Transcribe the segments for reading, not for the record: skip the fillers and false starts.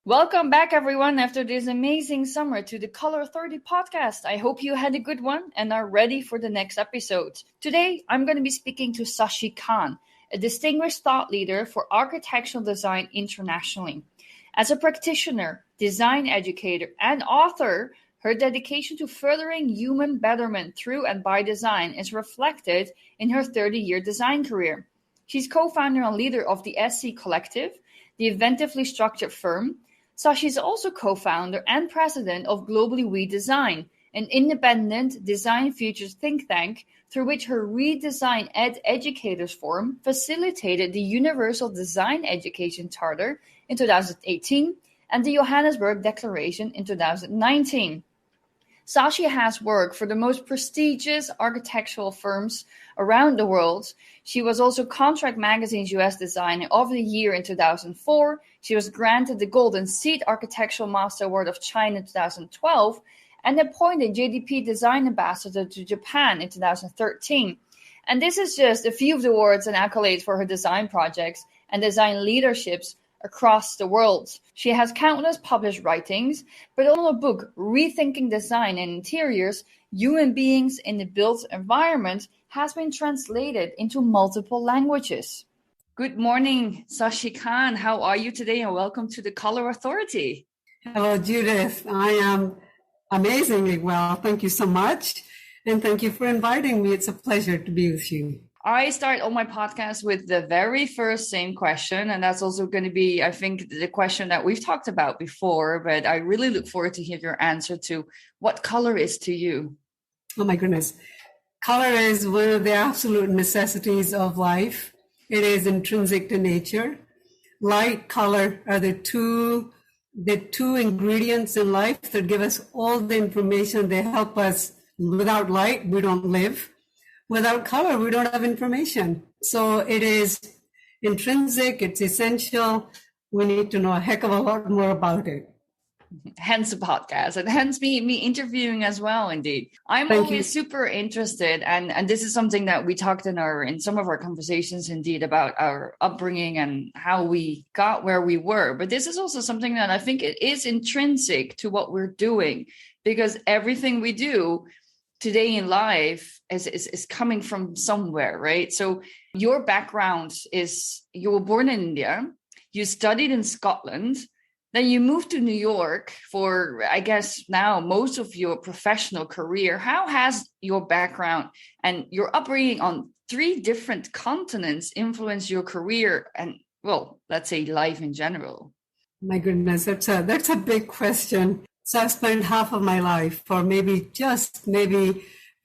Welcome back, everyone, after this amazing summer to the Color Authority podcast. I hope you had a good one and are ready for the next episode. Today, I'm going to be speaking to Shashi Caan, a distinguished thought leader for architectural design internationally. As a practitioner, design educator, and author, her dedication to furthering human betterment through and by design is reflected in her 30-year design career. She's co-founder and leader of the SC Collective, the inventively structured firm. Shashi is also co-founder and president of Globally We Design, an independent design futures think tank through which her ReDesignEd Educators Forum facilitated the Universal Design Education Charter in 2018 and the Johannesburg Declaration in 2019. Shashi has worked for the most prestigious architectural firms around the world. She was also Contract Magazine's US Designer of the Year in 2004. She was granted the Golden Seed Architectural Master Award of China in 2012 and appointed JDP Design Ambassador to Japan in 2013. And this is just a few of the awards and accolades for her design projects and design leaderships across the world. She has countless published writings, but on her book, Rethinking Design and Interiors, Human Beings in the Built Environment has been translated into multiple languages. Good morning, Shashi Caan. How are you today? And welcome to the Color Authority. Hello, Judith. I am amazingly well. Thank you so much. And thank you for inviting me. It's a pleasure to be with you. I start all my podcasts with the very first same question, and that's also going to be, I think, the question that we've talked about before, but I really look forward to hear your answer to what color is to you. Oh my goodness. Color is one of the absolute necessities of life. It is intrinsic to nature. Light, color are the two ingredients in life that give us all the information. They help us. Without light, we don't live. Without color, we don't have information. So it is intrinsic, it's essential. We need to know a heck of a lot more about it. Hence the podcast, and hence me interviewing as well, indeed. I'm always super interested, and this is something that we talked in some of our conversations, indeed, about our upbringing and how we got where we were. But this is also something that I think it is intrinsic to what we're doing, because everything we do today in life is coming from somewhere, right? So your background is, you were born in India, you studied in Scotland, then you moved to New York for, I guess, now most of your professional career. How has your background and your upbringing on 3 different continents influenced your career and, well, let's say life in general? My goodness, that's a big question. So I've spent half of my life, or maybe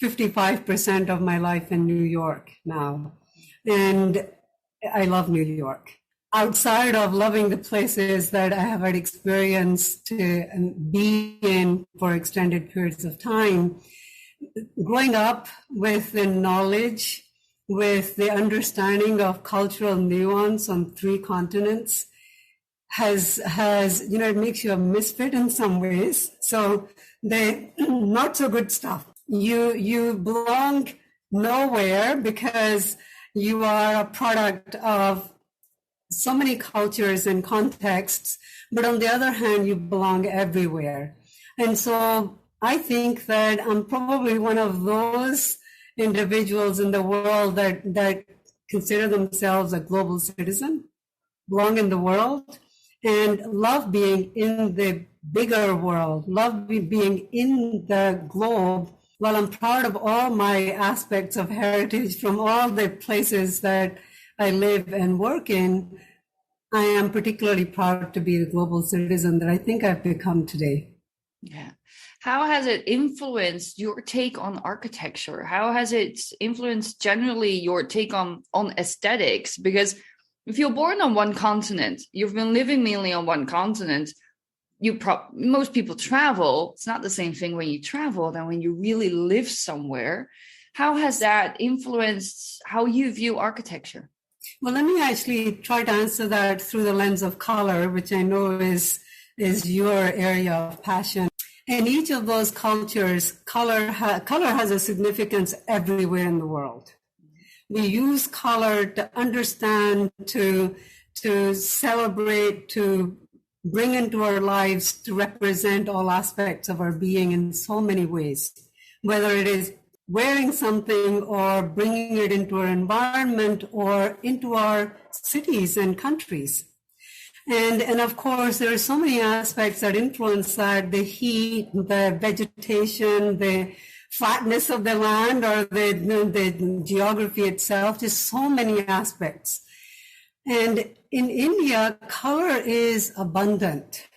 55% of my life in New York now. And I love New York. Outside of loving the places that I have had experience to be in for extended periods of time, growing up with the knowledge, with the understanding of cultural nuance on 3 continents, has it makes you a misfit in some ways. So the not so good stuff. You belong nowhere because you are a product of so many cultures and contexts, but on the other hand, you belong everywhere. And so I think that I'm probably one of those individuals in the world that consider themselves a global citizen, belong in the world, and love being in the bigger world, love being in the globe. While I'm proud of all my aspects of heritage from all the places that I live and work in, I am particularly proud to be the global citizen that I think I've become today. Yeah. How has it influenced your take on architecture? How has it influenced generally your take on aesthetics? Because if you're born on one continent, you've been living mainly on one continent, most people travel. It's not the same thing when you travel than when you really live somewhere. How has that influenced how you view architecture? Well, let me actually try to answer that through the lens of color, which I know is your area of passion. In each of those cultures, color has a significance everywhere in the world. We use color to understand, to celebrate, to bring into our lives, to represent all aspects of our being in so many ways, whether it is wearing something or bringing it into our environment or into our cities and countries. And of course, there are so many aspects that influence that: the heat, the vegetation, the flatness of the land, or the geography itself, just so many aspects. And in India, color is abundant.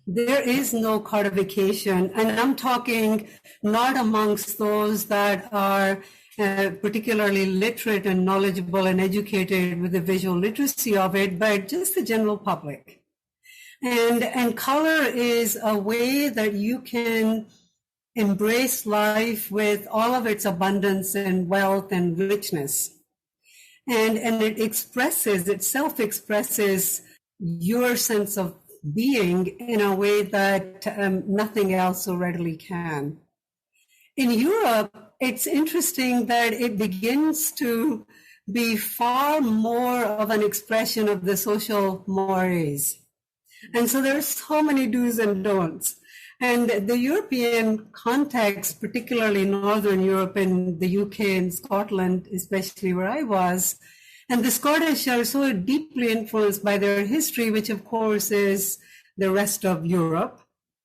There is no codification, and I'm talking not amongst those that are particularly literate and knowledgeable and educated with the visual literacy of it, but just the general public. And color is a way that you can embrace life with all of its abundance and wealth and richness. And it self-expresses your sense of being in a way that nothing else so readily can. In Europe, it's interesting that it begins to be far more of an expression of the social mores. And so there's so many do's and don'ts. And the European context, particularly Northern Europe and the UK and Scotland, especially where I was, and the Scottish are so deeply influenced by their history, which of course is the rest of Europe.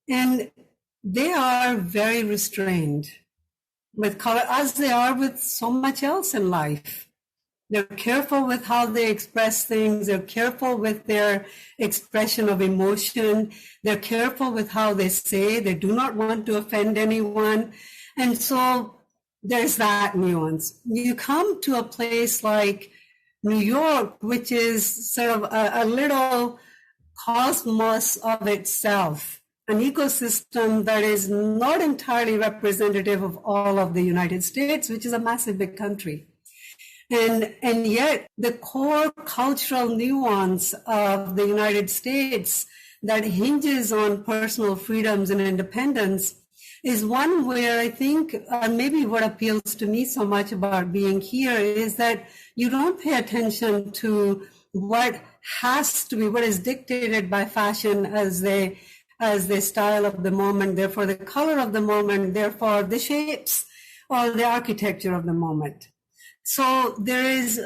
And they are very restrained with color, as they are with so much else in life. They're careful with how they express things. They're careful with their expression of emotion. They're careful with how they say. They do not want to offend anyone. And so there's that nuance. You come to a place like New York, which is sort of a little cosmos of itself, an ecosystem that is not entirely representative of all of the United States, which is a massive big country. And yet the core cultural nuance of the United States that hinges on personal freedoms and independence is one where I think maybe what appeals to me so much about being here is that you don't pay attention to what has to be, what is dictated by fashion as the style of the moment, therefore the color of the moment, therefore the shapes or the architecture of the moment. So there is,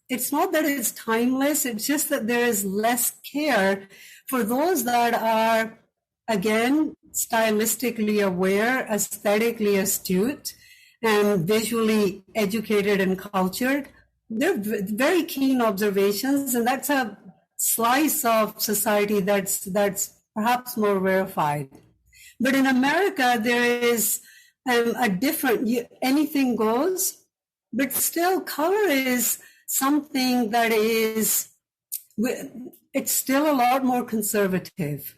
it's not that it's timeless, it's just that there is less care for those that are, again, stylistically aware, aesthetically astute, and visually educated and cultured. They're very keen observations, and that's a slice of society that's perhaps more rarefied. But in America, there is a different, anything goes. But still, color is something that is, it's still a lot more conservative.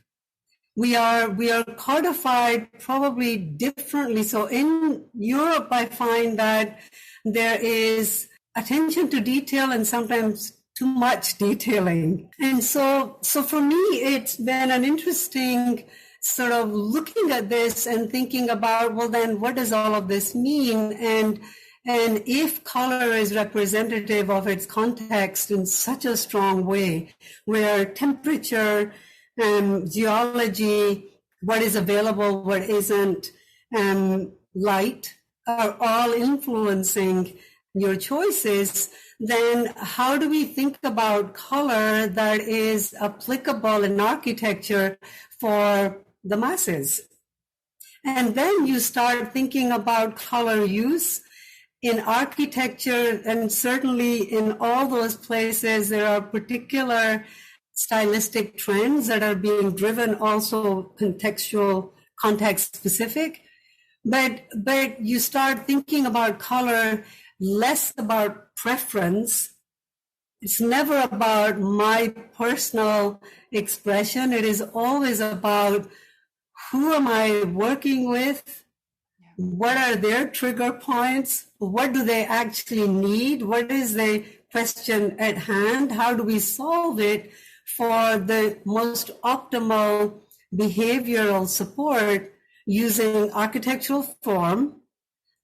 We are codified probably differently. So in Europe, I find that there is attention to detail and sometimes too much detailing. And so for me, it's been an interesting sort of looking at this and thinking about, well, then what does all of this mean? And if color is representative of its context in such a strong way, where temperature, geology, what is available, what isn't, light are all influencing your choices, then how do we think about color that is applicable in architecture for the masses? And then you start thinking about color use in architecture, and certainly in all those places, there are particular stylistic trends that are being driven, also contextual, context specific. But you start thinking about color less about preference. It's never about my personal expression. It is always about who am I working with? What are their trigger points? What do they actually need? What is the question at hand? How do we solve it for the most optimal behavioral support using architectural form,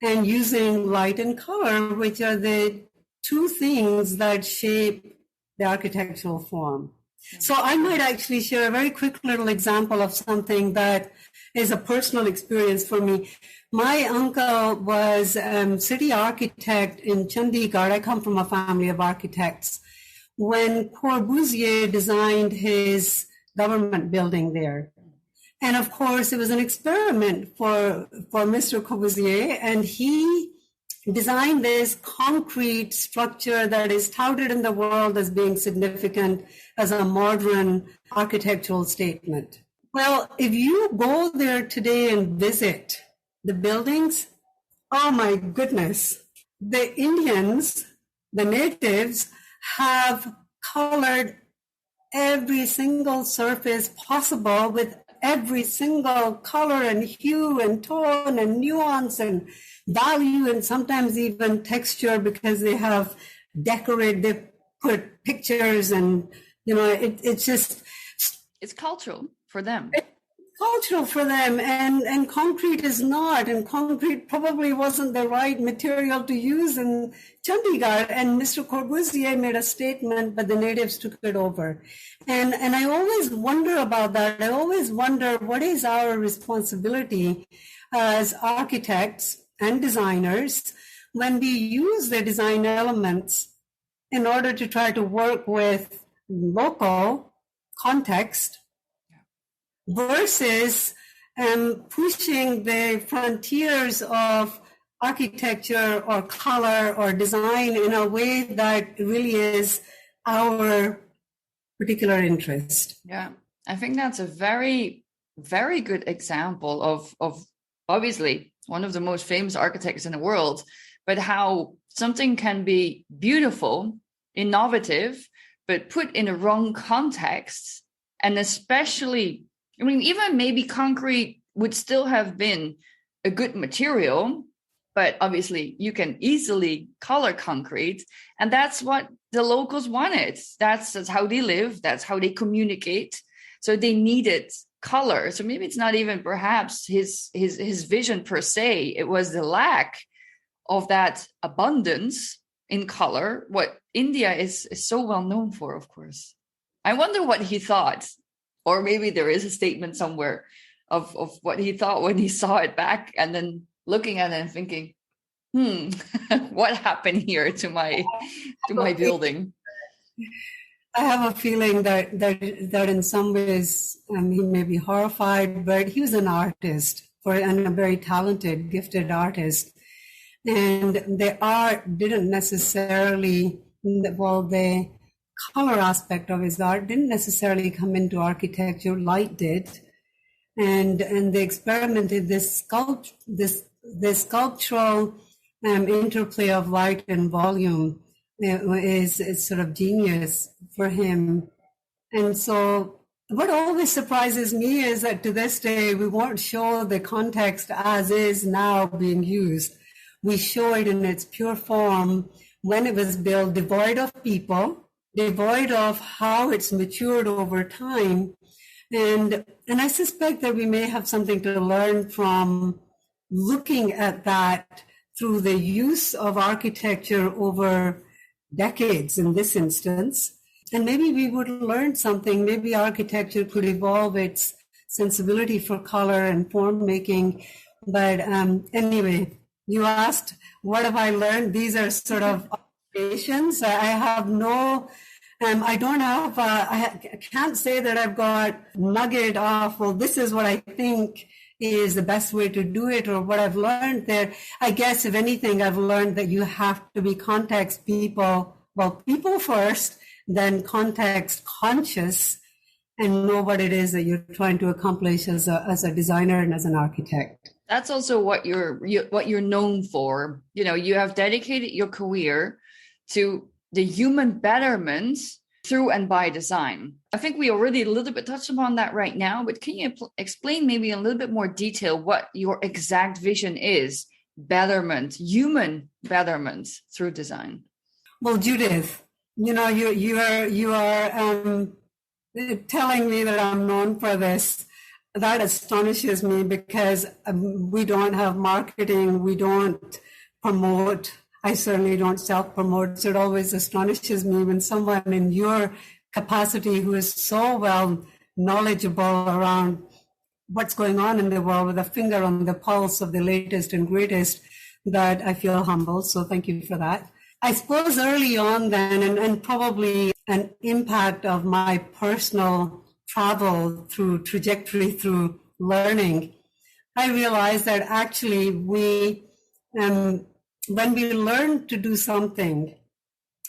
and using light and color, which are the two things that shape the architectural form. So I might actually share a very quick little example of something that is a personal experience for me. My uncle was city architect in Chandigarh. I come from a family of architects. When Corbusier designed his government building there. And of course, it was an experiment for Mr. Corbusier, and he designed this concrete structure that is touted in the world as being significant as a modern architectural statement. Well, if you go there today and visit the buildings, oh my goodness, the Indians, the natives, have colored every single surface possible with every single color and hue and tone and nuance and value and sometimes even texture, because they have decorated, they put pictures and, it's just... It's cultural for them. Cultural for them, and concrete is not, and concrete probably wasn't the right material to use in Chandigarh. And Mr. Corbusier made a statement, but the natives took it over. And I always wonder about that. I always wonder, what is our responsibility as architects and designers when we use the design elements in order to try to work with local context versus pushing the frontiers of architecture or color or design in a way that really is our particular interest. Yeah, I think that's a very, very good example of obviously one of the most famous architects in the world, but how something can be beautiful, innovative, but put in a wrong context. And especially, even maybe concrete would still have been a good material, but obviously you can easily color concrete. And that's what the locals wanted. That's how they live. That's how they communicate. So they needed color. So maybe it's not even perhaps his vision per se. It was the lack of that abundance in color, what India is so well known for, of course. I wonder what he thought. Or maybe there is a statement somewhere of what he thought when he saw it back, and then looking at it and thinking, what happened here to my building? I have a feeling that in some ways he may be horrified, but he was an artist and a very talented, gifted artist. And the art didn't necessarily, the color aspect of his art didn't necessarily come into architecture, light did. And they experimented this sculptural interplay of light and volume is sort of genius for him. And so what always surprises me is that to this day, we won't show the context as is now being used. We show it in its pure form when it was built, devoid of people, devoid of how it's matured over time. And I suspect that we may have something to learn from looking at that through the use of architecture over decades in this instance. And maybe we would learn something. Maybe architecture could evolve its sensibility for color and form making. But anyway, you asked, what have I learned? These are sort of observations. I have no, I don't have, I can't say that I've got nugget of, well, this is what I think is the best way to do it or what I've learned there. I guess if anything, I've learned that you have to be context people first, then context conscious, and know what it is that you're trying to accomplish as a designer and as an architect. That's also what you're known for. You have dedicated your career to the human betterment through and by design. I think we already a little bit touched upon that right now, but can you explain maybe a little bit more detail what your exact vision is? Betterment, human betterment through design. Well, Judith, you are telling me that I'm known for this. that astonishes me because we don't have marketing, we don't promote. I certainly don't self-promote. So it always astonishes me when someone in your capacity who is so well knowledgeable around what's going on in the world with a finger on the pulse of the latest and greatest, that I feel humble. So thank you for that. I suppose early on then, and probably an impact of my personal travel through trajectory, through learning, I realized that actually when we learn to do something,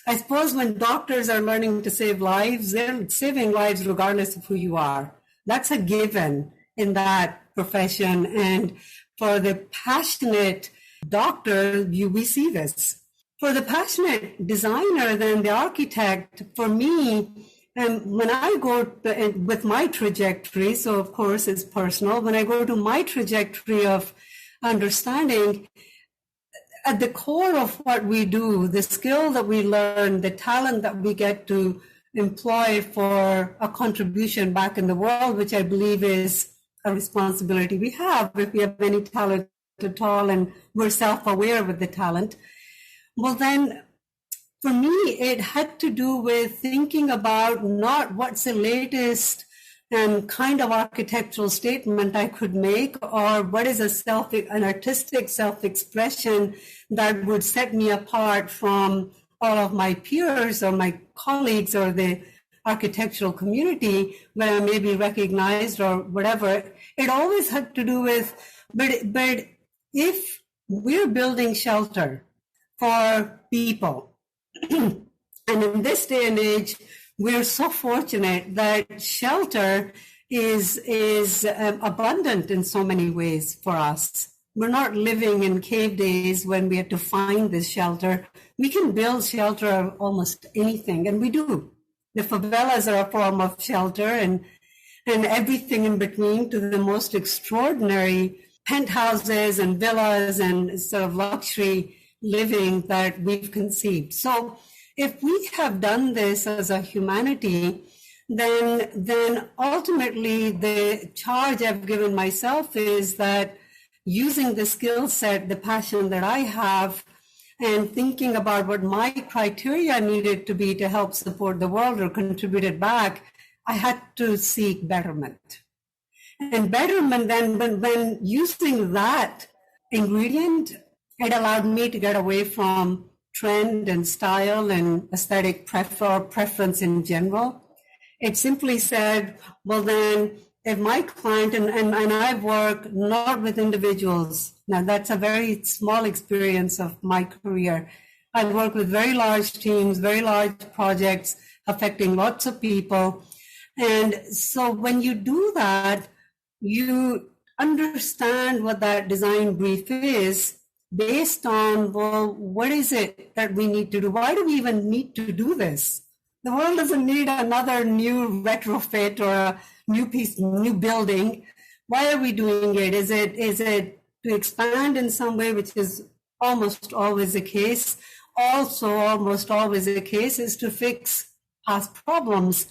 I suppose when doctors are learning to save lives, they're saving lives regardless of who you are. That's a given in that profession. And for the passionate doctor, we see this. For the passionate designer, then the architect, for me, when I go with my trajectory, so of course it's personal, when I go to my trajectory of understanding, at the core of what we do, the skill that we learn, the talent that we get to employ for a contribution back in the world, which I believe is a responsibility we have if we have any talent at all and we're self-aware with the talent. Well, then for me, it had to do with thinking about not what's the latest kind of architectural statement I could make, or what is an artistic self-expression that would set me apart from all of my peers or my colleagues or the architectural community where I may be recognized or whatever. It always had to do with, but if we're building shelter for people, and in this day and age, we're so fortunate that shelter is abundant in so many ways for us. We're not living in cave days when we had to find this shelter. We can build shelter of almost anything, and we do. The favelas are a form of shelter, and everything in between, to the most extraordinary penthouses and villas and sort of luxury living that we've conceived. So if we have done this as a humanity, then ultimately the charge I've given myself is that using the skill set, the passion that I have, and thinking about what my criteria needed to be to help support the world or contribute it back, I had to seek betterment. And betterment then, when using that ingredient, it allowed me to get away from trend and style and aesthetic preference in general. It simply said, well then, if my client, and I work not with individuals, now that's a very small experience of my career. I work with very large teams, very large projects affecting lots of people. And so when you do that, you understand what that design brief is based on, well, what is it that we need to do? Why do we even need to do this? The world doesn't need another new retrofit or a new building. Why are we doing it? Is it to expand in some way, which is almost always the case? Also, almost always the case is to fix past problems.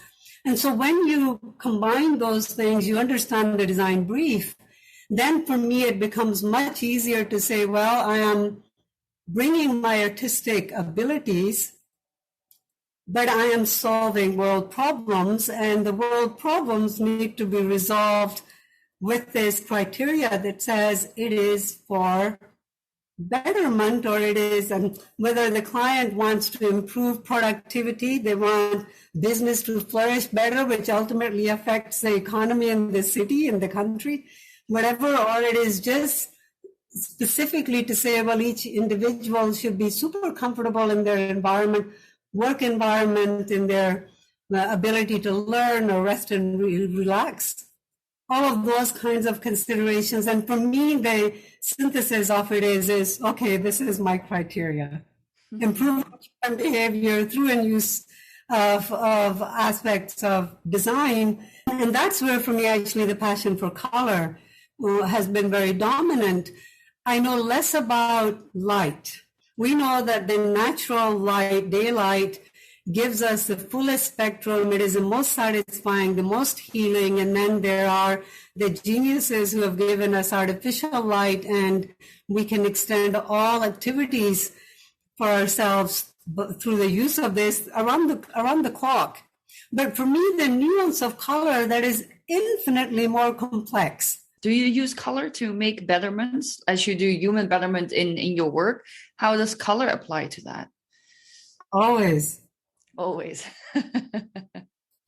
And so when you combine those things, you understand the design brief, then for me, it becomes much easier to say, well, I am bringing my artistic abilities, but I am solving world problems, and the world problems need to be resolved with this criteria that says it is for betterment, or it is, whether the client wants to improve productivity, they want business to flourish better, which ultimately affects the economy in the city, in the country, whatever, or it is just specifically to say, well, each individual should be super comfortable in their environment, work environment, in their ability to learn or rest and relax. All of those kinds of considerations. And for me, the synthesis of it is okay, this is my criteria. Improve human behavior through and use of aspects of design. And that's where, for me, actually, the passion for color has been very dominant. I know less about light. We know that the natural light, daylight, gives us the fullest spectrum. It is the most satisfying, the most healing. And then there are the geniuses who have given us artificial light, and we can extend all activities for ourselves through the use of this around the clock. But for me, the nuance of color, that is infinitely more complex. Do you use color to make betterments as you do human betterment in your work? How does color apply to that? Always. It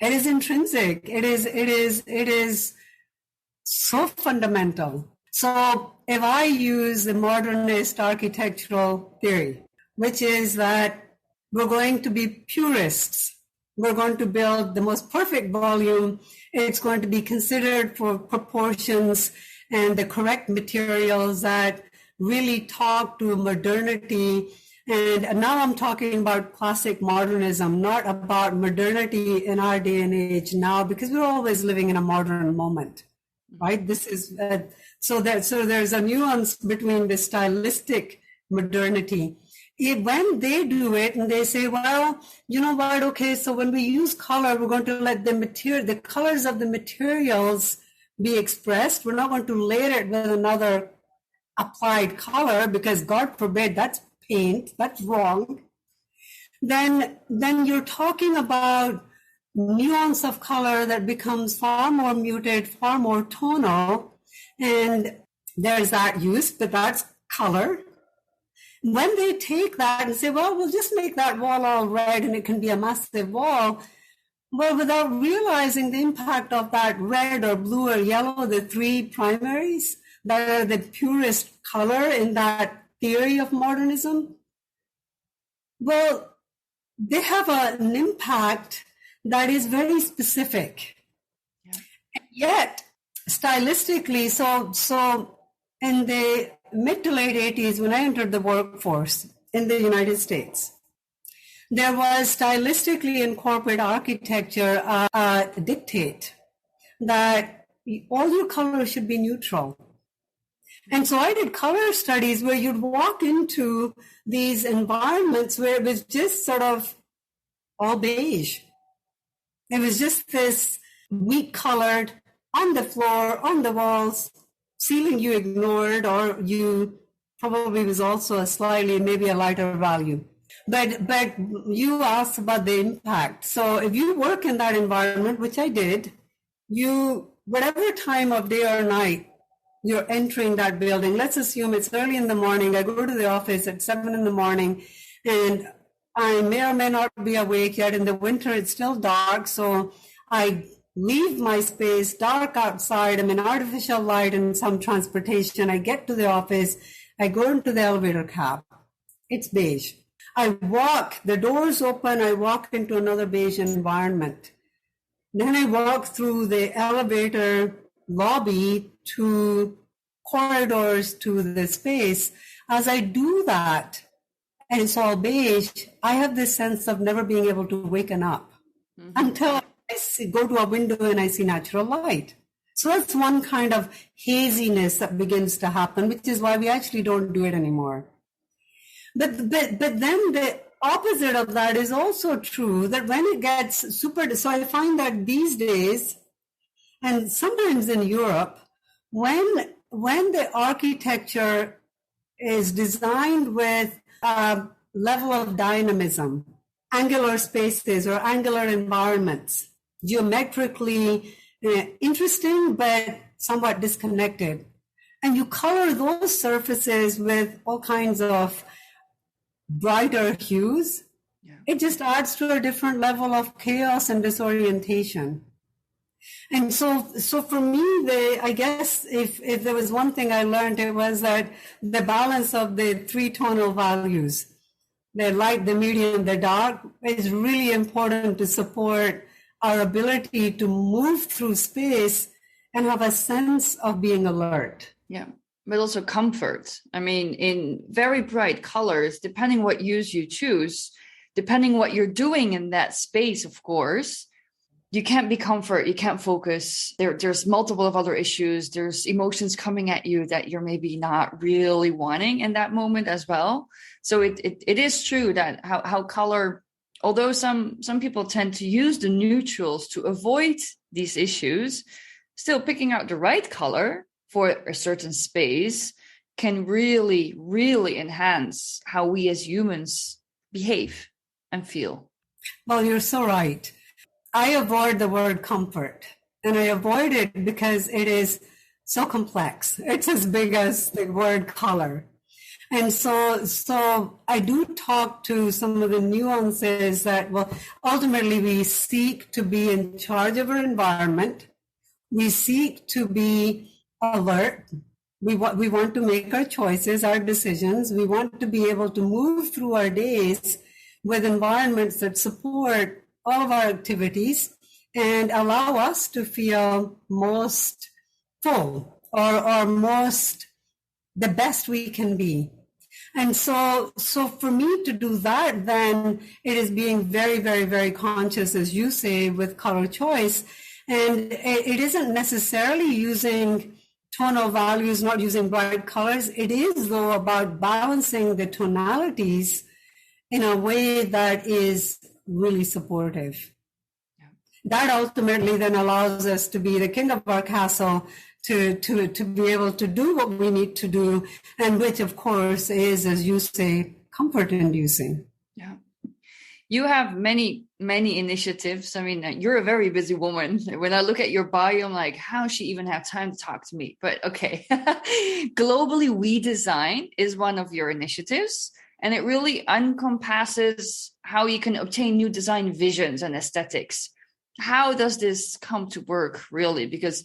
is intrinsic. It is so fundamental. So if I use the modernist architectural theory, which is that we're going to be purists, we're going to build the most perfect volume, it's going to be considered for proportions and the correct materials that really talk to modernity. And now I'm talking about classic modernism, not about modernity in our day and age now, because we're always living in a modern moment, right? This is so there's a nuance between the stylistic modernity. When they do it and they say, well, you know what? Okay, so when we use color, we're going to let the colors of the materials be expressed. We're not going to layer it with another applied color, because God forbid, that's paint, that's wrong. Then you're talking about nuance of color that becomes far more muted, far more tonal, and there's that use, but that's color. When they take that and say, well, we'll just make that wall all red and it can be a massive wall, well, without realizing the impact of that red or blue or yellow, the three primaries that are the purest color in that theory of modernism, well, they have an impact that is very specific. Yeah. And yet, stylistically, so in the mid to late 80s, when I entered the workforce in the United States, there was stylistically in corporate architecture a dictate that all your colors should be neutral. And so I did color studies where you'd walk into these environments where it was just sort of all beige. It was just this weak colored on the floor, on the walls, ceiling you ignored, or you probably was also a slightly, maybe a lighter value. But you asked about the impact. So if you work in that environment, which I did, whatever time of day or night you're entering that building, let's assume it's early in the morning. I go to the office at 7 in the morning, and I may or may not be awake yet. In the winter, it's still dark. So I leave my space, dark outside. I'm in artificial light and some transportation. I get to the office. I go into the elevator cab. It's beige. I walk, the doors open. I walk into another beige environment. Then I walk through the elevator lobby to corridors to the space. As I do that, and it's all beige, I have this sense of never being able to waken up until I go to a window and I see natural light. So that's one kind of haziness that begins to happen, which is why we actually don't do it anymore. But then the opposite of that is also true, that when it gets so I find that these days, and sometimes in Europe, when the architecture is designed with a level of dynamism, angular spaces or angular environments, geometrically interesting but somewhat disconnected, and you color those surfaces with all kinds of brighter hues, it just adds to a different level of chaos and disorientation. And so for me, I guess if there was one thing I learned, it was that the balance of the three tonal values, the light, the medium, the dark, is really important to support our ability to move through space and have a sense of being alert. Yeah, but also comfort. I mean, in very bright colors, depending what use you choose, depending what you're doing in that space, of course, you can't be comfort, you can't focus. There's multiple of other issues. There's emotions coming at you that you're maybe not really wanting in that moment as well. So it is true that how color although some people tend to use the neutrals to avoid these issues, still picking out the right color for a certain space can really, really enhance how we as humans behave and feel. Well, you're so right. I avoid the word comfort, and I avoid it because it is so complex. It's as big as the word color. And so I do talk to some of the nuances that, well, ultimately we seek to be in charge of our environment. We seek to be alert. We want to make our choices, our decisions. We want to be able to move through our days with environments that support all of our activities and allow us to feel most full or most the best we can be. And so for me to do that, then it is being very, very, very conscious, as you say, with color choice. And it isn't necessarily using tonal values, not using bright colors. It is, though, about balancing the tonalities in a way that is really supportive. Yeah. That ultimately then allows us to be the king of our castle, to be able to do what we need to do, and which, of course, is, as you say, comfort-inducing. Yeah. You have many initiatives. I mean, you're a very busy woman. When I look at your bio, I'm like, how does she even have time to talk to me? But okay. Globally, We Design is one of your initiatives, and it really encompasses how you can obtain new design visions and aesthetics. How does this come to work, really? Because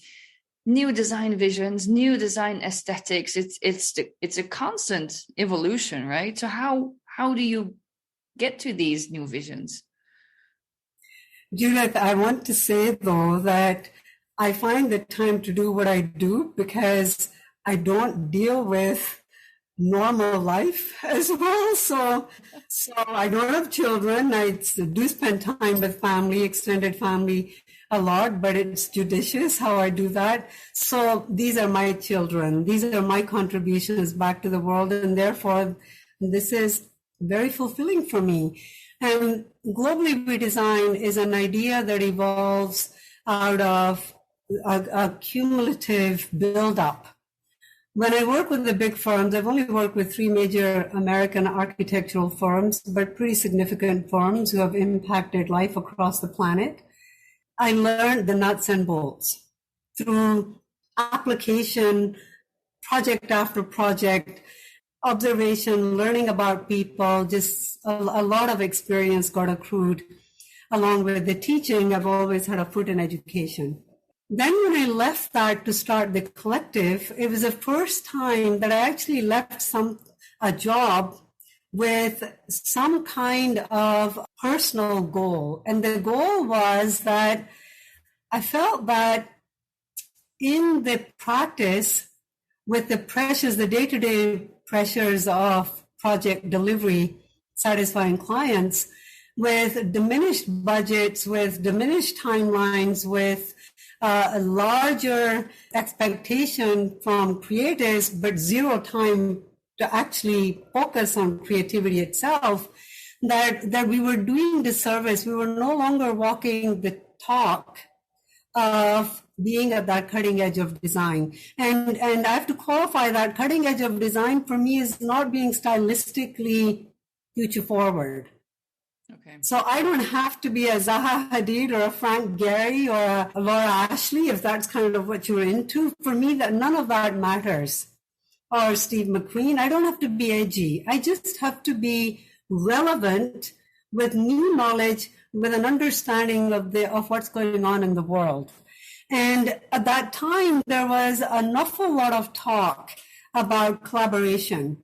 new design visions, new design aesthetics, it's a constant evolution, right? So how do you get to these new visions? Juliet, I want to say, though, that I find the time to do what I do because I don't deal with normal life as well. So I don't have children. I do spend time with family, extended family a lot, but it's judicious how I do that. So these are my children. These are my contributions back to the world. And therefore, this is very fulfilling for me. And Globally We Design is an idea that evolves out of a cumulative build-up. When I work with the big firms, I've only worked with 3 major American architectural firms, but pretty significant firms who have impacted life across the planet. I learned the nuts and bolts through application, project after project, observation, learning about people, just a lot of experience got accrued. Along with the teaching, I've always had a foot in education. Then when I left that to start the collective, it was the first time that I actually left a job with some kind of personal goal. And the goal was that I felt that in the practice, with the pressures, the day-to-day pressures of project delivery, satisfying clients, with diminished budgets, with diminished timelines, with a larger expectation from creators, but zero time to actually focus on creativity itself, that we were doing disservice. We were no longer walking the talk of being at that cutting edge of design. And I have to qualify that cutting edge of design for me is not being stylistically future forward. Okay. So I don't have to be a Zaha Hadid or a Frank Gehry or a Laura Ashley, if that's kind of what you're into. For me, that none of that matters. Or Steve McQueen. I don't have to be edgy. I just have to be relevant with new knowledge, with an understanding of what's going on in the world. And at that time, there was an awful lot of talk about collaboration.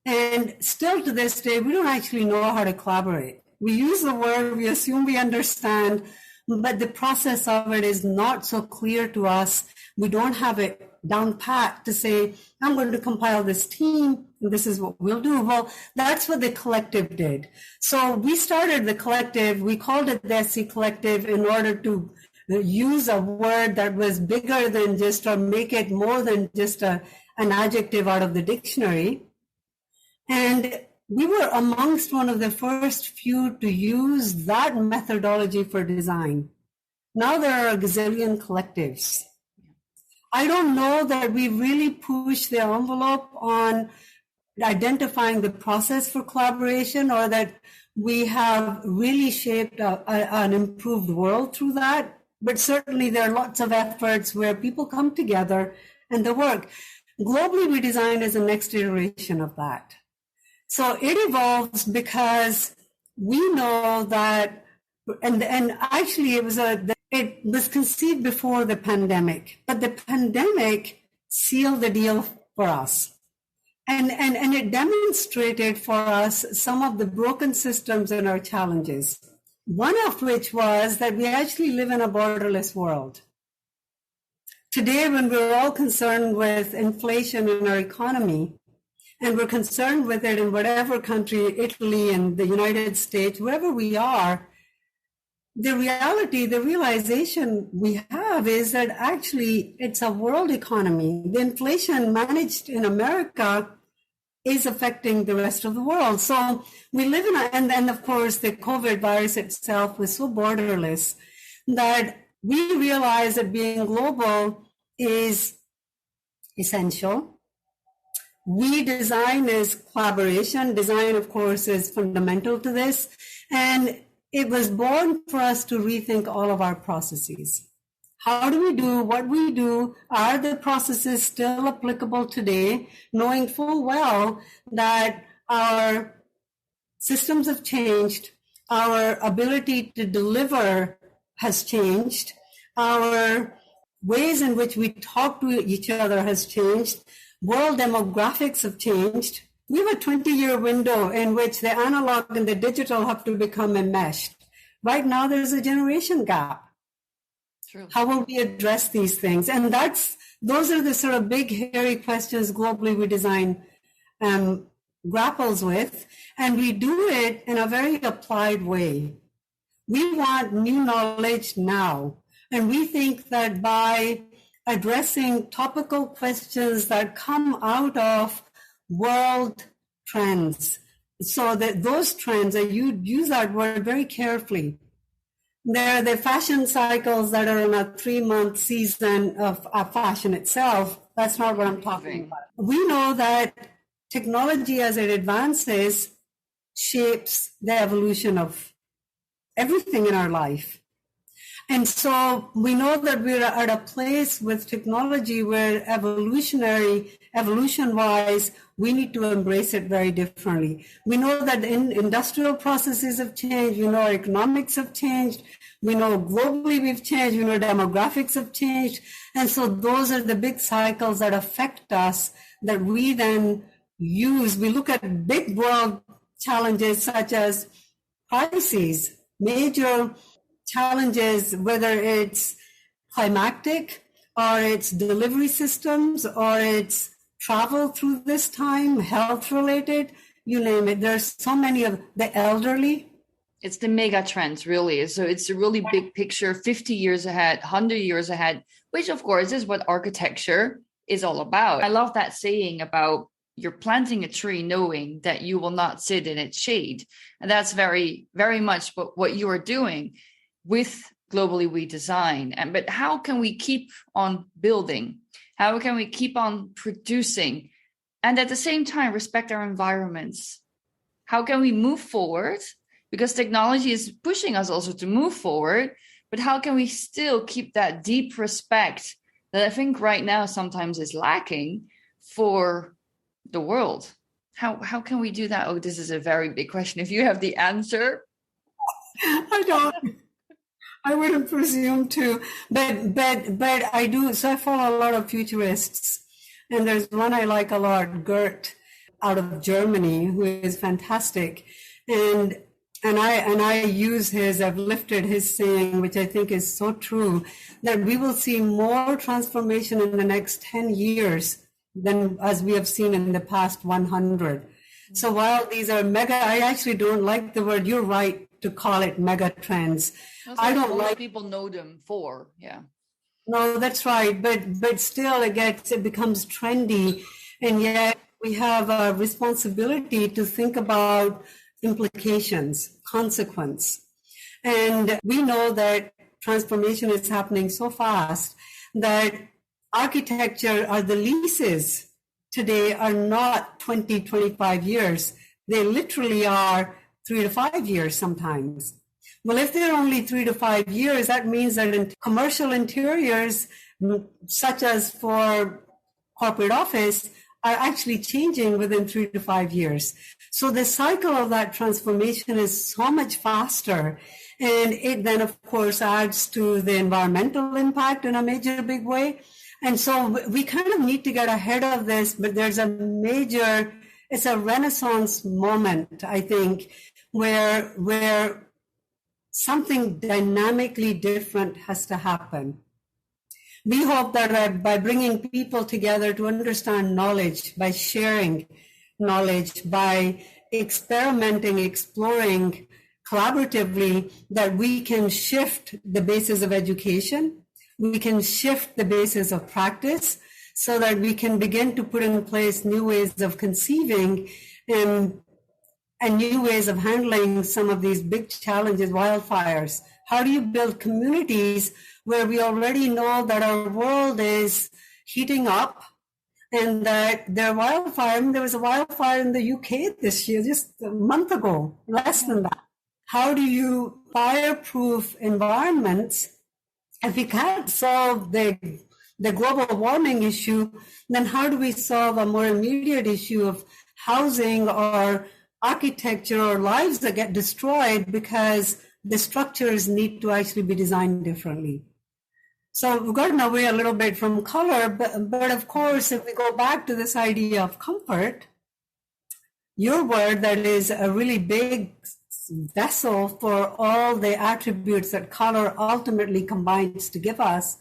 And still to this day, we don't actually know how to collaborate. We use the word, we assume we understand, but the process of it is not so clear to us. We don't have it down pat to say, I'm going to compile this team, and this is what we'll do. Well, that's what the collective did. So we started the collective, we called it the SC Collective in order to use a word that was bigger than just, or make it more than just an adjective out of the dictionary. And we were amongst one of the first few to use that methodology for design. Now there are a gazillion collectives. I don't know that we really pushed the envelope on identifying the process for collaboration, or that we have really shaped an improved world through that. But certainly there are lots of efforts where people come together and they work. Globally, we design as the next iteration of that. So it evolves because we know that, and actually it was conceived before the pandemic, but the pandemic sealed the deal for us. And it demonstrated for us some of the broken systems and our challenges. One of which was that we actually live in a borderless world. Today, when we're all concerned with inflation in our economy, and we're concerned with it in whatever country, Italy and the United States, wherever we are, the realization we have is that actually it's a world economy. The inflation managed in America is affecting the rest of the world. So we live and of course the COVID virus itself was so borderless that we realize that being global is essential. Redesign is collaboration. Design, of course, is fundamental to this. And it was born for us to rethink all of our processes. How do we do what we do? Are the processes still applicable today, knowing full well that our systems have changed, our ability to deliver has changed, our ways in which we talk to each other has changed, world demographics have changed. We have a 20-year window in which the analog and the digital have to become enmeshed. Right now, there's a generation gap. True. How will we address these things? And those are the sort of big, hairy questions globally we design grapples with. And we do it in a very applied way. We want new knowledge now. And we think that by addressing topical questions that come out of world trends, so that those trends, and you use that word very carefully. They're the fashion cycles that are in a 3-month season of fashion itself. That's not what I'm talking about. We know that technology as it advances shapes the evolution of everything in our life. And so we know that we're at a place with technology where evolution-wise, we need to embrace it very differently. We know that industrial processes have changed. We know our economics have changed. We know globally we've changed. We know demographics have changed. And so those are the big cycles that affect us that we then use. We look at big world challenges such as crises, major challenges, whether it's climactic or it's delivery systems or it's travel through this time, health related, you name it. There's so many of the elderly. It's the mega trends, really. So it's a really big picture, 50 years ahead, 100 years ahead, which of course is what architecture is all about. I love that saying about you're planting a tree knowing that you will not sit in its shade. And that's very, very much what you are doing with Globally We Design. But how can we keep on building? How can we keep on producing and at the same time respect our environments? How can we move forward? Because technology is pushing us also to move forward, but how can we still keep that deep respect that I think right now sometimes is lacking for the world? How can we do that? Oh, this is a very big question. If you have the answer. I don't. I wouldn't presume to, but I do. So I follow a lot of futurists, and there's one I like a lot, Gert, out of Germany, who is fantastic, and I use his. I've lifted his saying, which I think is so true, that we will see more transformation in the next 10 years than as we have seen in the past 100. So while these are mega, I actually don't like the word. You're right to call it mega trends. I don't like people know them for, yeah. No, that's right. But still it becomes trendy. And yet we have a responsibility to think about implications, consequence. And we know that transformation is happening so fast that architecture or the leases today are not 20, 25 years. They literally are 3 to 5 years sometimes. Well, if they're only 3 to 5 years, that means that in commercial interiors, such as for corporate office, are actually changing within 3 to 5 years. So the cycle of that transformation is so much faster. And it then, of course, adds to the environmental impact in a major big way. And so we kind of need to get ahead of this, but there's it's a renaissance moment, I think, where something dynamically different has to happen. We hope that by bringing people together to understand knowledge, by sharing knowledge, by experimenting, exploring collaboratively, that we can shift the basis of education, we can shift the basis of practice, so that we can begin to put in place new ways of conceiving and new ways of handling some of these big challenges, wildfires. How do you build communities where we already know that our world is heating up and that there was a wildfire in the UK this year, just a month ago, less than that. How do you fireproof environments? If we can't solve the global warming issue, then how do we solve a more immediate issue of housing or architecture or lives that get destroyed because the structures need to actually be designed differently? So we've gotten away a little bit from color, but of course, if we go back to this idea of comfort, your word that is a really big vessel for all the attributes that color ultimately combines to give us,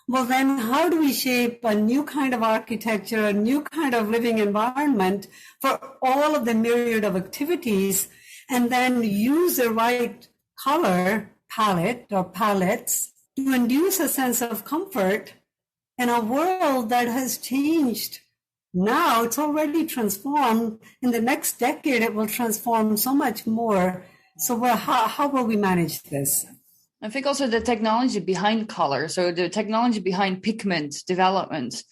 well then how do we shape a new kind of architecture, a new kind of living environment for all of the myriad of activities, and then use the right color palette or palettes to induce a sense of comfort in a world that has changed. Now it's already transformed. In the next decade, it will transform so much more. So how will we manage this? I think also the technology behind color, so the technology behind pigment development.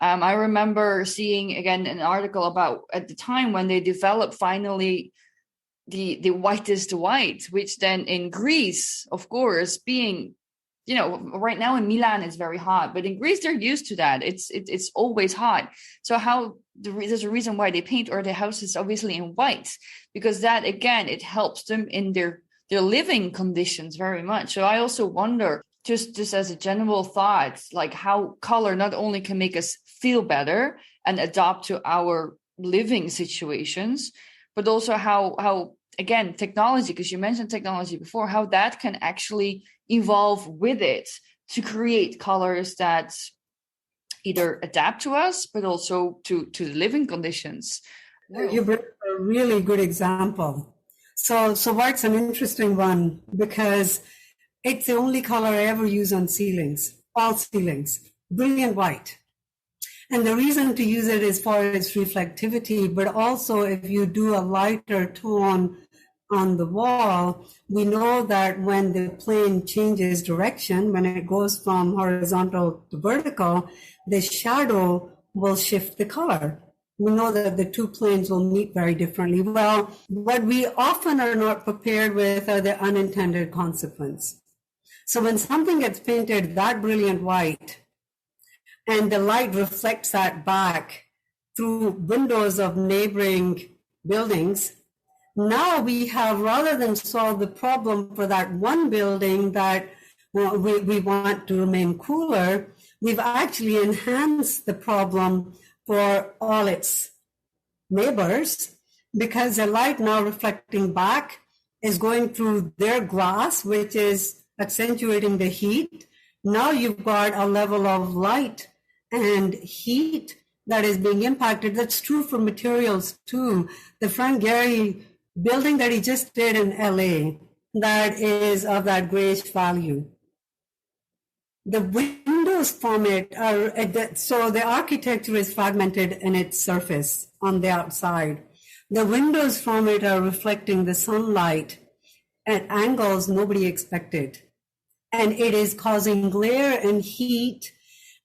I remember seeing, again, an article about at the time when they developed finally the whitest white, which then in Greece, of course, being, right now in Milan it's very hot, but in Greece they're used to that. It's always hot. So there's a reason why they paint or their houses obviously in white, because that, again, it helps them in their living conditions very much. So I also wonder, just as a general thought, like how color not only can make us feel better and adapt to our living situations, but also how again, technology, because you mentioned technology before, how that can actually evolve with it to create colors that either adapt to us, but also to the living conditions. You bring a really good example. So white's an interesting one because it's the only color I ever use on ceilings, all ceilings, brilliant white. And the reason to use it is for its reflectivity, but also if you do a lighter tone on the wall, we know that when the plane changes direction, when it goes from horizontal to vertical, the shadow will shift the color. We know that the two planes will meet very differently. Well, what we often are not prepared with are the unintended consequences. So when something gets painted that brilliant white, and the light reflects that back through windows of neighboring buildings, now we have, rather than solve the problem for that one building that we want to remain cooler, we've actually enhanced the problem for all its neighbors, because the light now reflecting back is going through their glass, which is accentuating the heat. Now you've got a level of light and heat that is being impacted. That's true for materials too. The Frank Gehry building that he just did in LA, that is of that grayish value. The windows from it are, so the architecture is fragmented in its surface on the outside. The windows from it are reflecting the sunlight at angles nobody expected. And it is causing glare and heat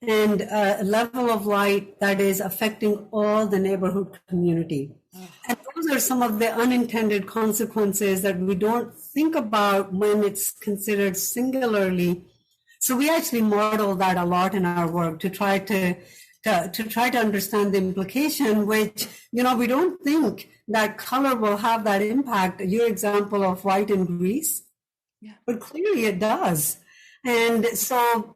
and a level of light that is affecting all the neighborhood community. And those are some of the unintended consequences that we don't think about when it's considered singularly. So we actually model that a lot in our work to try to understand the implication, which, we don't think that color will have that impact. Your example of white in Greece, but clearly it does. And so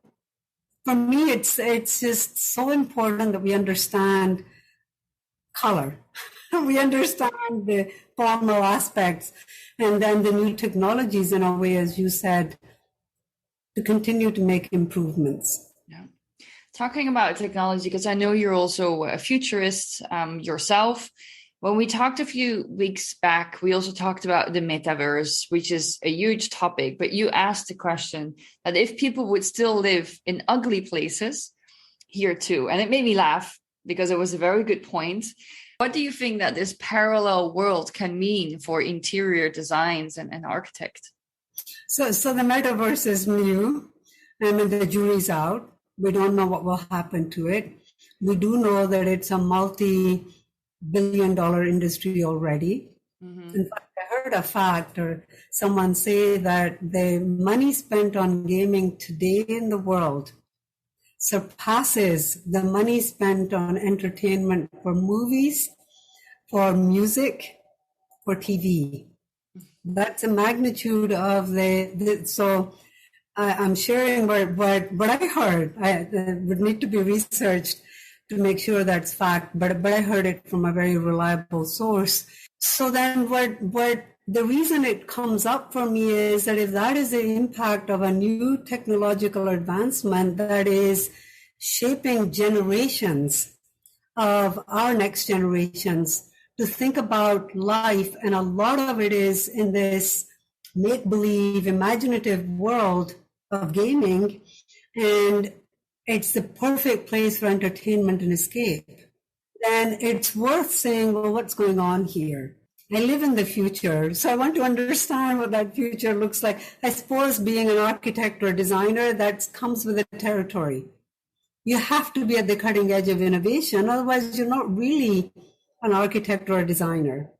for me, it's just so important that we understand color. We understand the formal aspects and then the new technologies in a way, as you said, to continue to make improvements. Yeah. Talking about technology, because I know you're also a futurist yourself. When we talked a few weeks back, we also talked about the metaverse, which is a huge topic. But you asked the question that if people would still live in ugly places here too, and it made me laugh because it was a very good point. What do you think that this parallel world can mean for interior designs and architect? So the metaverse is new, and the jury's out. We don't know what will happen to it. We do know that it's a multi-billion-dollar industry already. Mm-hmm. In fact, I heard a fact or someone say that the money spent on gaming today in the world surpasses the money spent on entertainment for movies, for music, for TV. That's the magnitude of so I'm sharing what I heard. It would need to be researched to make sure that's fact, but I heard it from a very reliable source. So then what the reason it comes up for me is that if that is the impact of a new technological advancement that is shaping generations of our next generations to think about life, and a lot of it is in this make-believe, imaginative world of gaming, and it's the perfect place for entertainment and escape, then it's worth saying, well, what's going on here? I live in the future, so I want to understand what that future looks like. I suppose being an architect or designer, that comes with the territory. You have to be at the cutting edge of innovation, otherwise you're not really an architect or a designer.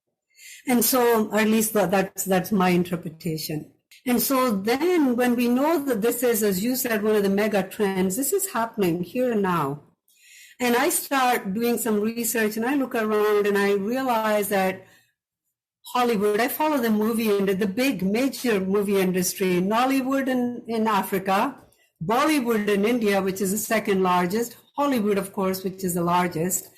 And so, or at least that's my interpretation. And so then when we know that this is, as you said, one of the mega trends, this is happening here and now. And I start doing some research and I look around and I realize that Hollywood, I follow the movie industry, the big major movie industry, Nollywood in Africa, Bollywood in India, which is the second largest, Hollywood, of course, which is the largest.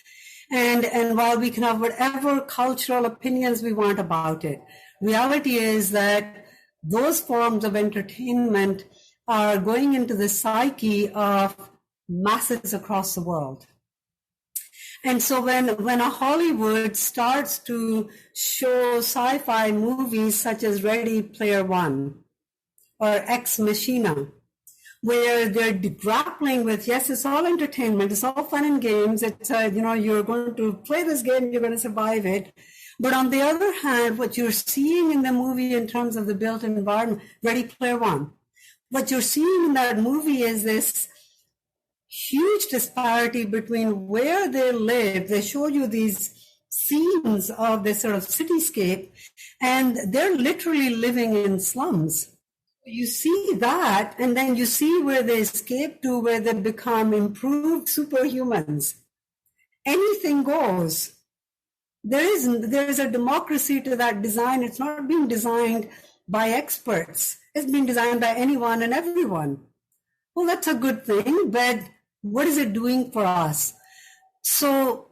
And while we can have whatever cultural opinions we want about it, reality is that those forms of entertainment are going into the psyche of masses across the world. And so when a Hollywood starts to show sci-fi movies such as Ready Player One or Ex Machina, where they're grappling with, yes, it's all entertainment, it's all fun and games, it's, you're going to play this game, you're going to survive it. But on the other hand, what you're seeing in the movie in terms of the built environment, Ready Player One, what you're seeing in that movie is this huge disparity between where they live. They show you these scenes of this sort of cityscape, and they're literally living in slums. You see that, and then you see where they escape to, where they become improved superhumans. Anything goes. There is a democracy to that design. It's not being designed by experts. It's being designed by anyone and everyone. Well, that's a good thing, but what is it doing for us? So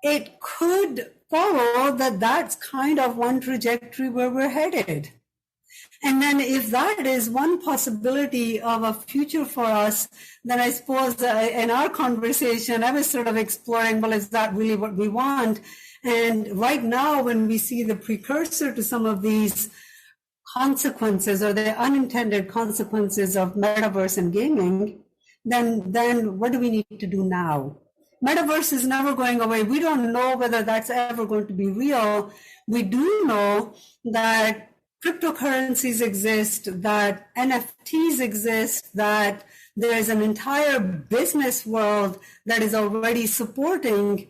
it could follow that that's kind of one trajectory where we're headed. And then if that is one possibility of a future for us, then I suppose in our conversation, I was sort of exploring, well, is that really what we want? And right now, when we see the precursor to some of these consequences or the unintended consequences of metaverse and gaming, then what do we need to do now? Metaverse is never going away. We don't know whether that's ever going to be real. We do know that cryptocurrencies exist, that NFTs exist, that there's an entire business world that is already supporting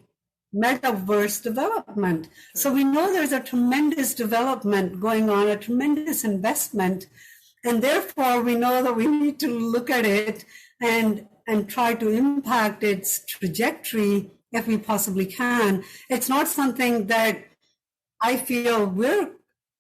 metaverse development. So we know there's a tremendous development going on, a tremendous investment, and therefore we know that we need to look at it and try to impact its trajectory if we possibly can. It's not something that I feel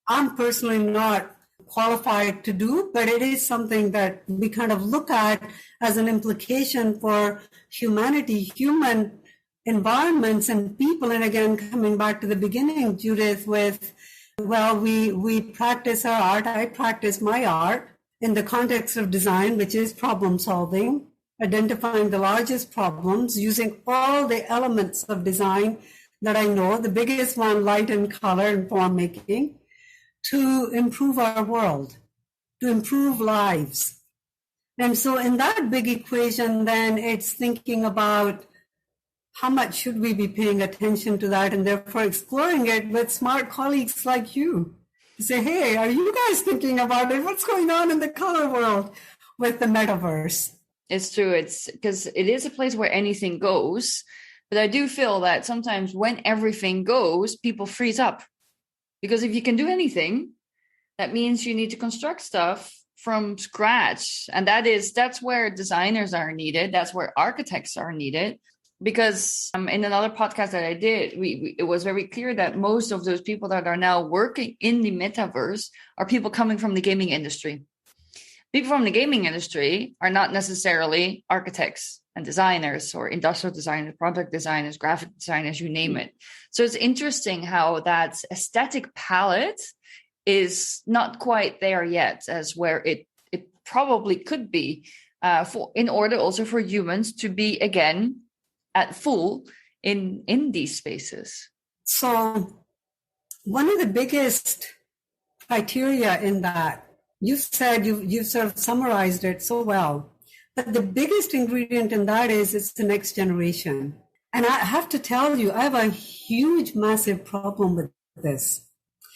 I'm personally not qualified to do, but it is something that we kind of look at as an implication for humanity, human environments and people. And again, coming back to the beginning, Judith, we practice our art. I practice my art in the context of design, which is problem solving, identifying the largest problems, using all the elements of design that I know, the biggest one, light and color and form making, to improve our world, to improve lives. And so in that big equation, then it's thinking about how much should we be paying attention to that, and therefore exploring it with smart colleagues like you. Say, hey, are you guys thinking about it? What's going on in the color world with the metaverse? It's true. It's because it is a place where anything goes. But I do feel that sometimes when everything goes, people freeze up. Because if you can do anything, that means you need to construct stuff from scratch. And that's where designers are needed. That's where architects are needed. Because in another podcast that I did, it was very clear that most of those people that are now working in the metaverse are people coming from the gaming industry. People from the gaming industry are not necessarily architects and designers or industrial designers, product designers, graphic designers, you name it. So it's interesting how that aesthetic palette is not quite there yet as where it probably could be in order also for humans to be, again, at full in these spaces. So one of the biggest criteria in that, you've sort of summarized it so well, but the biggest ingredient in that is it's the next generation. And I have to tell you, I have a huge, massive problem with this.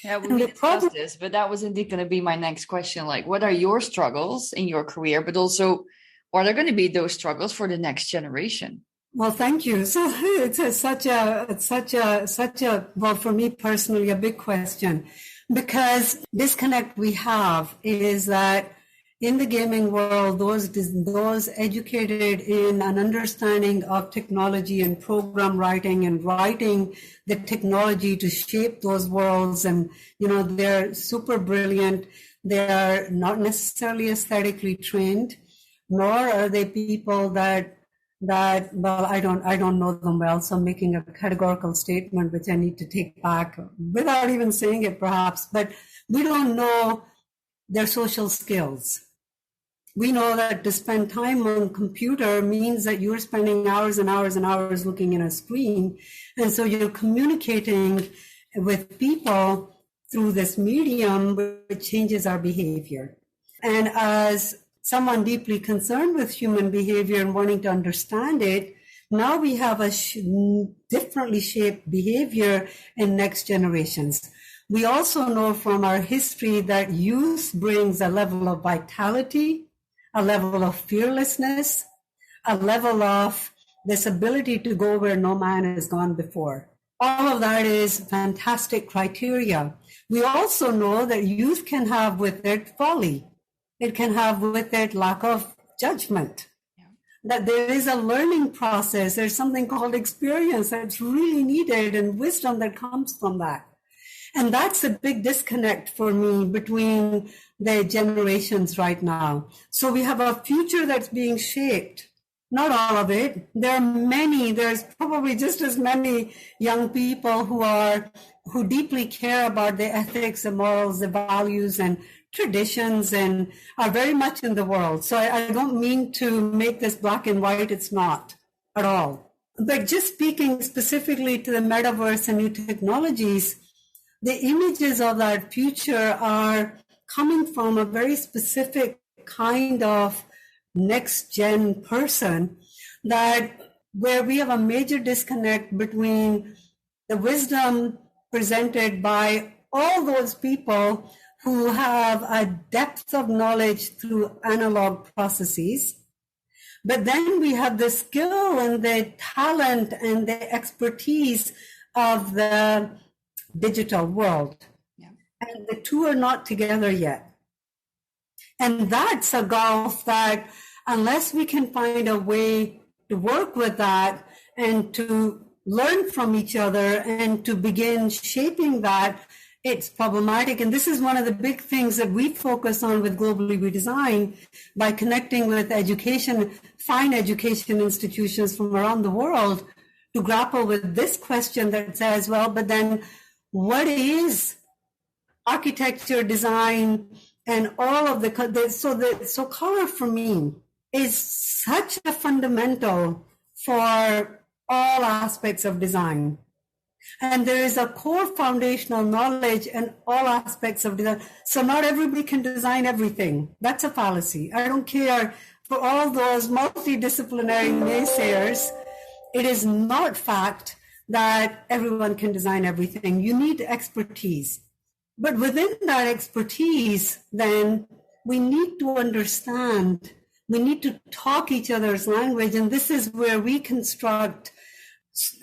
Yeah, we discussed this, but that was indeed going to be my next question. Like, what are your struggles in your career, but also what are going to be those struggles for the next generation? Well, thank you. So it's such a, well, for me personally, a big question, because disconnect we have is that in the gaming world, those educated in an understanding of technology and program writing and writing the technology to shape those worlds, and they're super brilliant. They are not necessarily aesthetically trained, nor are they people that well, I don't know them well, so I'm making a categorical statement which I need to take back without even saying it perhaps, but we don't know their social skills. We know that to spend time on a computer means that you're spending hours and hours and hours looking at a screen, and so you're communicating with people through this medium, which changes our behavior. And as someone deeply concerned with human behavior and wanting to understand it, now we have a differently shaped behavior in next generations. We also know from our history that youth brings a level of vitality, a level of fearlessness, a level of this ability to go where no man has gone before. All of that is fantastic criteria. We also know that youth can have with it folly. It can have with it lack of judgment. Yeah. That there is a learning process. There's something called experience that's really needed and wisdom that comes from that. And that's a big disconnect for me between the generations right now. So we have a future that's being shaped. Not all of it. There's probably just as many young people who deeply care about the ethics, the morals, the values, and traditions, and are very much in the world. So I don't mean to make this black and white. It's not at all. But just speaking specifically to the metaverse and new technologies, the images of that future are coming from a very specific kind of next gen person, that where we have a major disconnect between the wisdom presented by all those people who have a depth of knowledge through analog processes. But then we have the skill and the talent and the expertise of the digital world. Yeah. And the two are not together yet. And that's a gulf that, unless we can find a way to work with that and to learn from each other and to begin shaping that, it's problematic. And this is one of the big things that we focus on with Globally Redesign, by connecting with education, fine education institutions from around the world, to grapple with this question that says, well, but then what is architecture, design, and all of so color for me is such a fundamental for all aspects of design. And there is a core foundational knowledge in all aspects of design. So not everybody can design everything. That's a fallacy. I don't care for all those multidisciplinary naysayers. It is not fact that everyone can design everything. You need expertise. But within that expertise, then we need to understand, we need to talk each other's language. And this is where we construct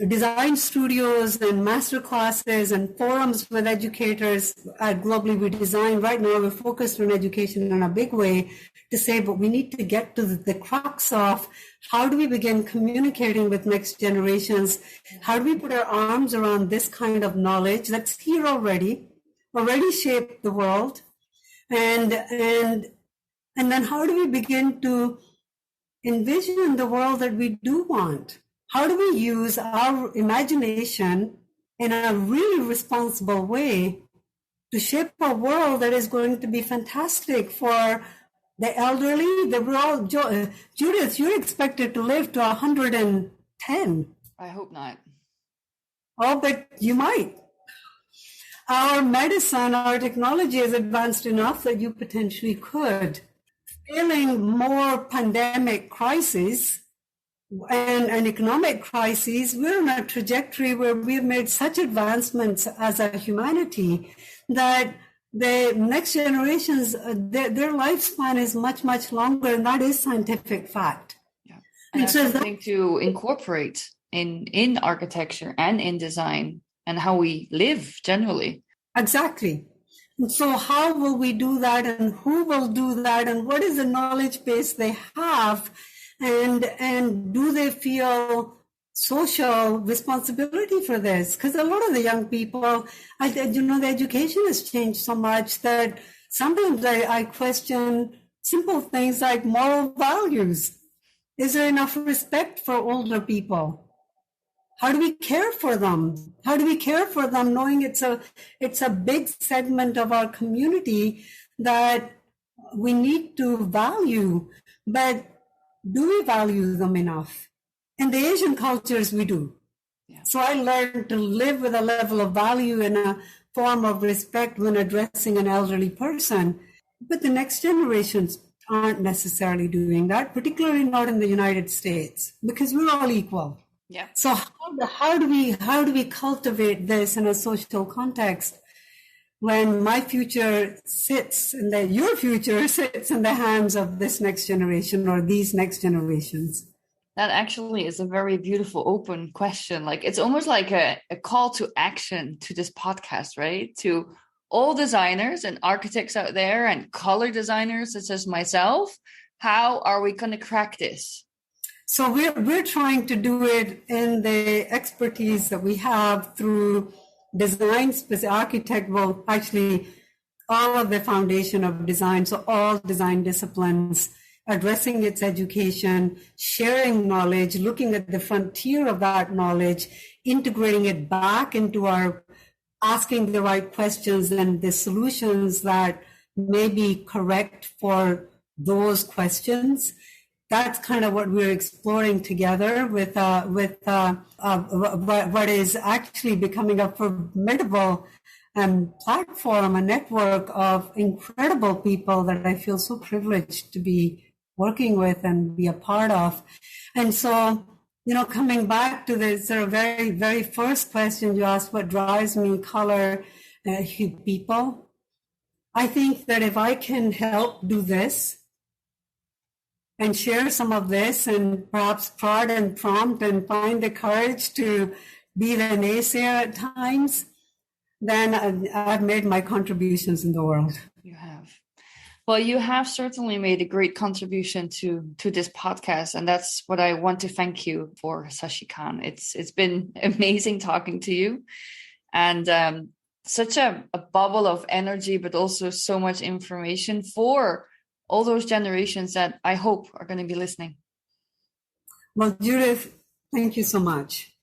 design studios and master classes and forums with educators at Globally Redesign. Right now, we're focused on education in a big way to say, but we need to get to the crux of how do we begin communicating with next generations? How do we put our arms around this kind of knowledge that's here already shaped the world? And then how do we begin to envision the world that we do want? How do we use our imagination in a really responsible way to shape a world that is going to be fantastic for the elderly? Judith, you're expected to live to 110. I hope not. Oh, but you might. Our medicine, our technology is advanced enough that you potentially could. Failing more pandemic crises and economic crises, we're on a trajectory where we've made such advancements as a humanity that the next generations, their lifespan is much, much longer, and that is scientific fact. Yeah. And that's something to incorporate in architecture and in design and how we live generally. Exactly. And so how will we do that, and who will do that, and what is the knowledge base they have? And do they feel social responsibility for this? Because a lot of the young people, the education has changed so much that sometimes I question simple things like moral values. Is there enough respect for older people? How do we care for them? How do we care for them knowing it's a big segment of our community that we need to value, but do we value them enough? In the Asian cultures, we do. Yeah. So I learned to live with a level of value and a form of respect when addressing an elderly person. But the next generations aren't necessarily doing that, particularly not in the United States, because we're all equal. Yeah. So how do we cultivate this in a social context when my future your future sits in the hands of this next generation or these next generations? That actually is a very beautiful open question. Like, it's almost like a call to action to this podcast, right? To all designers and architects out there and color designers such as myself. How are we going to crack this? So we're trying to do it in the expertise that we have through design, architect, well, actually all of the foundation of design. So all design disciplines, addressing its education, sharing knowledge, looking at the frontier of that knowledge, integrating it back into our asking the right questions and the solutions that may be correct for those questions. That's kind of what we're exploring together with what is actually becoming a formidable platform, a network of incredible people that I feel so privileged to be working with and be a part of. And so, coming back to the sort of very, very first question you asked, what drives me, color, people. I think that if I can help do this and share some of this and perhaps prod and prompt and find the courage to be the naysayer at times, then I've made my contributions in the world. You have. Well, you have certainly made a great contribution to this podcast, and that's what I want to thank you for, Shashi Caan. It's been amazing talking to you, and such a bubble of energy, but also so much information for all those generations that I hope are going to be listening. Well, Judith, thank you so much.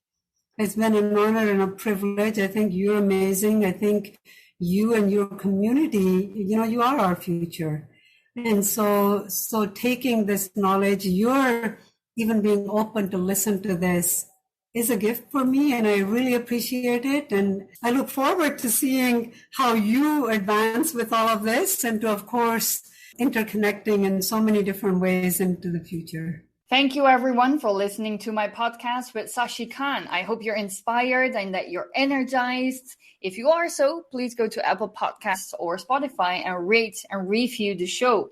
It's been an honor and a privilege. I think you're amazing. I think you and your community, you are our future. And so taking this knowledge, you're even being open to listen to this is a gift for me, and I really appreciate it. And I look forward to seeing how you advance with all of this and to, of course, interconnecting in so many different ways into the future. Thank you, everyone, for listening to my podcast with Shashi Caan. I hope you're inspired and that you're energized. If you are so, please go to Apple Podcasts or Spotify and rate and review the show.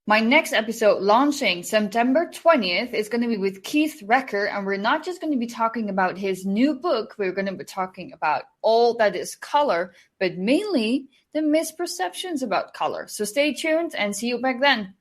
My next episode, launching September 20th, is going to be with Keith Recker, and we're not just going to be talking about his new book. We're going to be talking about all that is color, but mainly the misperceptions about color. So stay tuned and see you back then.